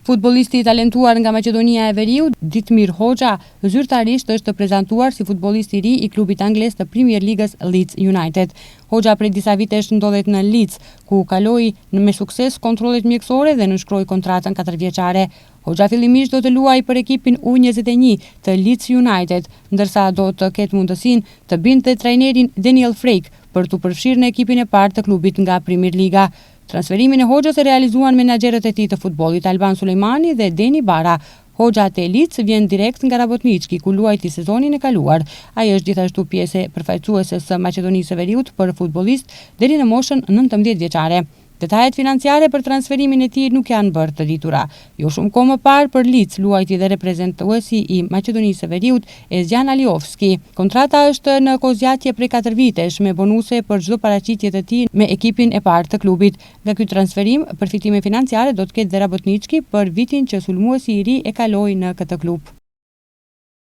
Futbollisti i talentuar nga Maqedonia e Veriut, Ditmir Hoxha, zyrtarisht është prezantuar si futbollist i ri i klubit anglisë të Premier Ligës Leeds United. Hoxha prej disa vitesh ndodhet në Leeds, ku kaloi me sukses kontrollet mjekësore dhe nënshkroi kontratën 4 vjeçare. Hoxha fillimisht do të luajë për ekipin U21 të Leeds United, ndërsa do të ketë mundësinë të binte trajnerin Daniel Freyk për të përfshirë në ekipin e parë të klubit nga Premier Liga. Transferimin e Hoxhës e realizuan menaxherët e tij të futbollit Alban Sulejmani dhe Deni Bara. Hoxha te Leeds vjen direkt nga Rabotnički, ku luajti sezonin e kaluar. Ai është gjithashtu pjesë përfaqësuese së Maqedonisë së Veriut për futbollist deri në moshën 19 vjeçare. Detajet financiare për transferimin e tij nuk janë bërë të ditura. Jo shumë kohë më parë për Leeds luajti dhe reprezentuesi i Maqedonisë së Veriut Ezjan Aliovski. Kontrata është në kozgjatje prej 4 vitesh me bonuse për çdo paraqitje të tij me ekipin e parë të klubit. Nga ky transferim, përfitime financiare do të ketë dhe Rabotnički për vitin që sulmuesi i ri e kaloi në këtë klub.